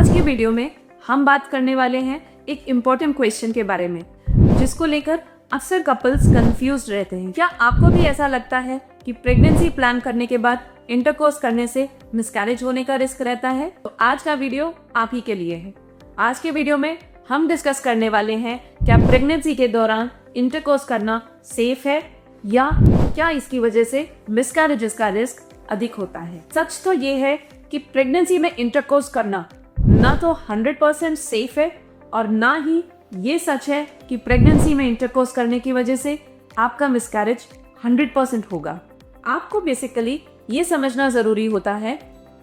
आज की वीडियो में हम बात करने वाले हैं एक इम्पोर्टेंट क्वेश्चन के बारे में, जिसको लेकर अक्सर कपल्स कंफ्यूज रहते हैं। क्या आपको भी ऐसा लगता है कि प्रेगनेंसी प्लान करने के बाद इंटरकोर्स करने से मिसकैरेज होने का रिस्क रहता है? तो आज का वीडियो आप ही के लिए है। आज के वीडियो में हम डिस्कस करने वाले हैं क्या प्रेगनेंसी के दौरान इंटरकोर्स करना सेफ है या क्या इसकी वजह से मिसकैरेजेस का रिस्क अधिक होता है। सच तो ये है कि प्रेगनेंसी में इंटरकोर्स करना ना तो 100% सेफ है और ना ही ये सच है कि प्रेगनेंसी में इंटरकोर्स करने की वजह से आपका मिसकैरेज 100% होगा। आपको बेसिकली ये समझना ज़रूरी होता है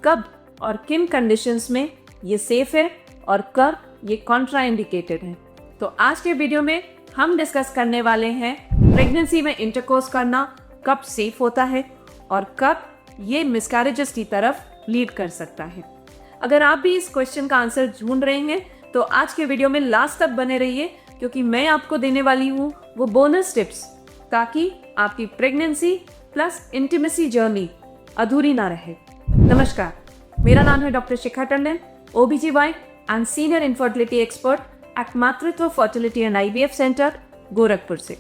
कब और किन कंडीशंस में ये सेफ है और कब ये कॉन्ट्राइंडिकेटेड है। तो आज के वीडियो में हम डिस्कस करने वाले हैं प्रेगनेंसी में इंटरकोर्स करना कब सेफ होता है और कब ये मिसकैरेजेस की तरफ लीड कर सकता है। अगर आप भी इस क्वेश्चन का आंसर ढूंढ रहे हैं तो आज के वीडियो में लास्ट तक बने रहिए, क्योंकि मैं आपको देने वाली हूँ वो बोनस टिप्स, ताकि आपकी प्रेगनेंसी प्लस इंटीमेसी जर्नी अधूरी ना रहे। नमस्कार, मेरा नाम है doctor Shikha Tandon, OBGY and senior infertility expert at Matritva fertility and IVF centre Gorakhpur से।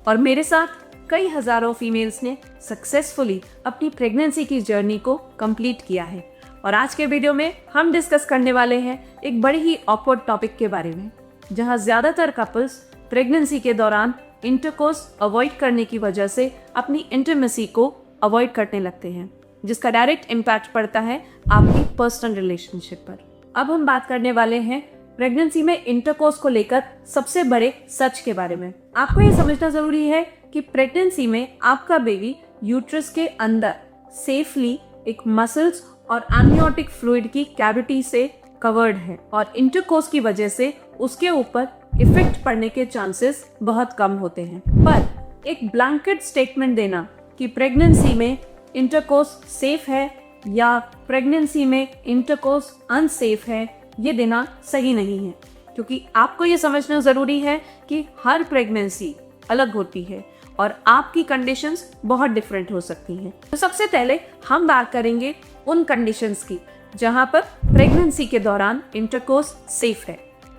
और मेरे साथ कई हजारों फीमेल्स ने सक्सेसफुली अपनी प्रेगनेंसी की जर्नी को कंप्लीट किया है। और आज के वीडियो में हम डिस्कस करने वाले हैं एक बड़े ही ऑकवर्ड टॉपिक के बारे में, जहां ज़्यादातर कपल्स प्रेगनेंसी के दौरान इंटरकोर्स अवॉइड करने की वजह से अपनी इंटीमेसी को अवॉइड करने लगते हैं, जिसका डायरेक्ट इम्पैक्ट पड़ता है आपकी पर्सनल रिलेशनशिप पर। अब हम बात करने वाले हैं प्रेगनेंसी में इंटरकोर्स को लेकर सबसे बड़े सच के बारे में। आपको ये समझना जरूरी है कि प्रेगनेंसी में आपका बेबी यूट्रस के अंदर सेफली एक मसल्स और एमनियोटिक फ्लूइड की कैविटी से कवर्ड है और इंटरकोर्स की वजह से उसके ऊपर इफेक्ट पड़ने के चांसेस बहुत कम होते हैं। पर एक ब्लैंकेट स्टेटमेंट देना कि प्रेगनेंसी में इंटरकोर्स सेफ है या प्रेगनेंसी में इंटरकोर्स अनसेफ है, ये देना सही नहीं है, क्योंकि आपको ये समझना ज़रूरी है कि हर प्रेगनेंसी अलग होती है और आपकी कंडीशंस बहुत डिफरेंट हो सकती हैं। तो सबसे पहले हम बात करेंगे उन कंडीशंस की जहां पर प्रेगनेंसी के दौरान इंटरकोर्स सेफ है।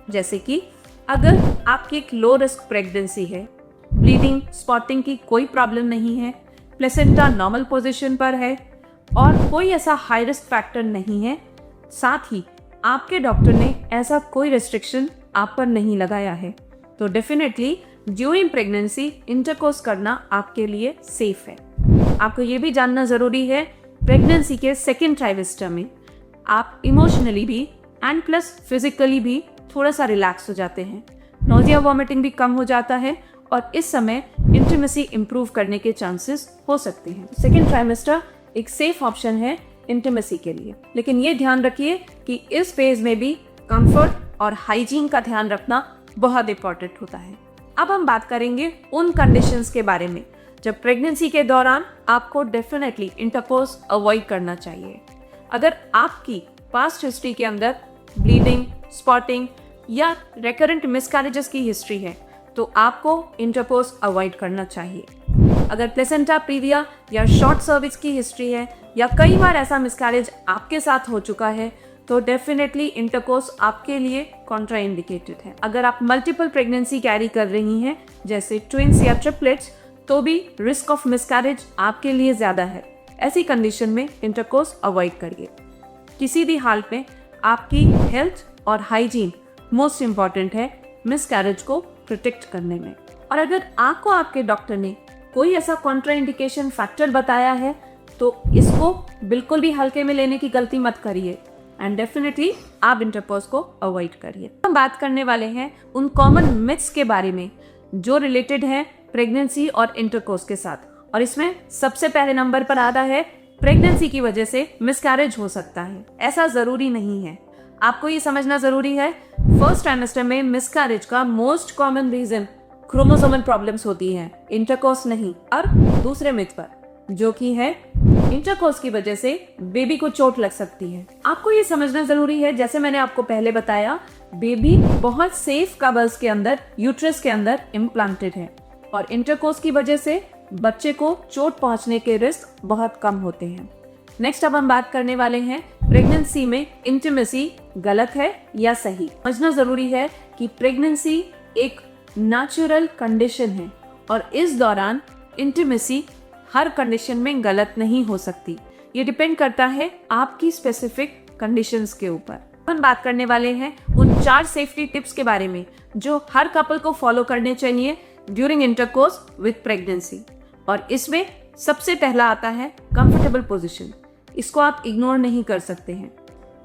जैसे कि अगर आपकी एक लो रिस्क प्रेगनेंसी है, ब्लीडिंग स्पॉटिंग की कोई प्रॉब्लम नहीं है, प्लेसेंटा नॉर्मल पोजीशन पर है और कोई ऐसा हाई रिस्क फैक्टर नहीं है, साथ ही आपके डॉक्टर ने ऐसा कोई रेस्ट्रिक्शन आप पर नहीं लगाया है, तो डेफिनेटली ड्यूरिंग प्रेगनेंसी इंटरकोर्स करना आपके लिए सेफ है। आपको ये भी जानना ज़रूरी है प्रेगनेंसी के सेकेंड ट्राइमेस्टर में आप इमोशनली भी एंड प्लस फिजिकली भी थोड़ा सा रिलैक्स हो जाते हैं, नोजिया वॉमिटिंग भी कम हो जाता है और इस समय इंटीमेसी इंप्रूव करने के चांसेस हो सकते हैं। सेकेंड ट्राइमेस्टर एक सेफ ऑप्शन है इंटीमेसी के लिए, लेकिन ये ध्यान रखिए कि इस फेज में भी कंफर्ट और हाइजीन का ध्यान रखना बहुत इंपॉर्टेंट होता है। अब हम बात करेंगे उन कंडीशंस के बारे में जब प्रेगनेंसी के दौरान आपको डेफिनेटली इंटरकोर्स अवॉइड करना चाहिए। अगर आपकी पास्ट हिस्ट्री के अंदर ब्लीडिंग, स्पॉटिंग या रिकरेंट मिसकैरेजेस की हिस्ट्री है तो आपको इंटरकोर्स अवॉइड करना चाहिए। अगर प्लेसेंटा प्रीविया या शॉर्ट सर्विक्स की हिस्ट्री है या कई बार ऐसा मिसकैरेज आपके साथ हो चुका है तो डेफिनेटली इंटरकोर्स आपके लिए कॉन्ट्राइंडिकेटेड है। अगर आप मल्टीपल प्रेगनेंसी कैरी कर रही हैं जैसे ट्विंस या ट्रिपलेट्स, तो भी रिस्क ऑफ मिसकैरेज आपके लिए ज़्यादा है। ऐसी कंडीशन में इंटरकोर्स अवॉइड करिए। किसी भी हालत में आपकी हेल्थ और हाइजीन मोस्ट इम्पॉर्टेंट है मिसकैरेज को प्रोटेक्ट करने में। और अगर आपको आपके डॉक्टर ने कोई ऐसा कॉन्ट्राइंडिकेशन फैक्टर बताया है तो इसको बिल्कुल भी हल्के में लेने की गलती मत करिए एंड डेफिनेटली आप इंटरकोर्स को अवॉइड करिए। हम बात करने वाले हैं उन कॉमन मिथ्स के बारे में जो रिलेटेड है प्रेगनेंसी और इंटरकोर्स के साथ, और इसमें सबसे पहले नंबर पर आता है प्रेगनेंसी की वजह से मिसकैरेज हो सकता है। ऐसा ज़रूरी नहीं है। आपको ये समझना ज़रूरी है फर्स्ट ट्राइमेस्टर में मिसकैरेज का most common reason chromosomal problems होती हैं, इंटरकोर्स नहीं। और दूसरे मिथ पर जो कि है इंटरकोर्स की वजह से बेबी को चोट लग सकती है। आपको ये समझना जरूरी है, जैसे मैंने आपको पहले बताया, बेबी बहुत सेफ कवर्स के अंदर यूट्रस के अंदर इम्प्लांटेड है और इंटरकोर्स की वजह से बच्चे को चोट पहुंचने के रिस्क बहुत कम होते हैं। नेक्स्ट अब हम बात करने वाले हैं प्रेगनेंसी में इंटीमेसी गलत है या सही। समझना जरूरी है कि प्रेगनेंसी एक नेचुरल कंडीशन है और इस दौरान इंटीमेसी हर कंडीशन में गलत नहीं हो सकती। ये डिपेंड करता है आपकी स्पेसिफिक कंडीशंस के ऊपर। हम बात करने वाले हैं उन 4 सेफ्टी टिप्स के बारे में जो हर कपल को फॉलो करने चाहिए ड्यूरिंग इंटरकोर्स विद प्रेगनेंसी। और इसमें सबसे पहला आता है कंफर्टेबल पोजीशन। इसको आप इग्नोर नहीं कर सकते हैं,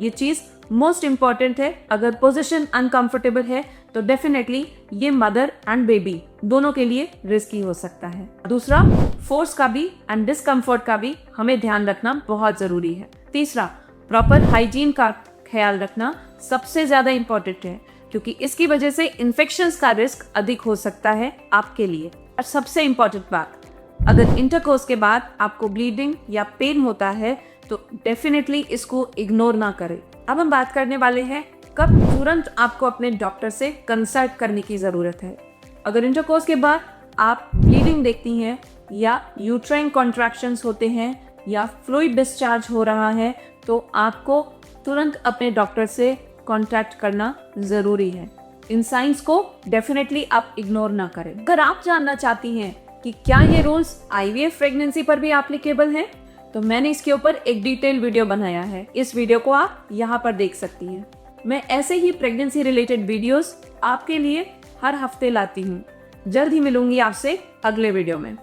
ये चीज मोस्ट इंपॉर्टेंट है। अगर पोजीशन अनकंफर्टेबल है तो डेफिनेटली ये मदर एंड बेबी दोनों के लिए रिस्की हो सकता है। दूसरा, फोर्स का भी एंड डिस्कम्फर्ट का भी हमें ध्यान रखना बहुत जरूरी है। तीसरा, प्रॉपर हाइजीन का ख्याल रखना सबसे ज्यादा इंपॉर्टेंट है क्योंकि इसकी वजह से इन्फेक्शंस का रिस्क अधिक हो सकता है आपके लिए। और सबसे इंपॉर्टेंट बात, अगर इंटरकोर्स के बाद आपको ब्लीडिंग या पेन होता है तो डेफिनेटली इसको इग्नोर ना करें। अब हम बात करने वाले हैं कब तुरंत आपको अपने डॉक्टर से कंसल्ट करने की जरूरत है। अगर इंटरकोर्स के बाद आप ब्लीडिंग देखती हैं या यूट्राइन कॉन्ट्रैक्शंस होते हैं या फ्लूइड डिस्चार्ज हो रहा है तो आपको तुरंत अपने डॉक्टर से कांटेक्ट करना जरूरी है। इन साइंस को डेफिनेटली आप इग्नोर ना करें। अगर आप जानना चाहती हैं कि क्या ये रूल्स आईवीएफ प्रेगनेंसी पर भी एप्लीकेबल हैं, तो मैंने इसके ऊपर एक डिटेल वीडियो बनाया है। इस वीडियो को आप यहाँ पर देख सकती हैं। मैं ऐसे ही प्रेगनेंसी रिलेटेड वीडियोस आपके लिए हर हफ्ते लाती हूँ। जल्द ही मिलूंगी आपसे अगले वीडियो में।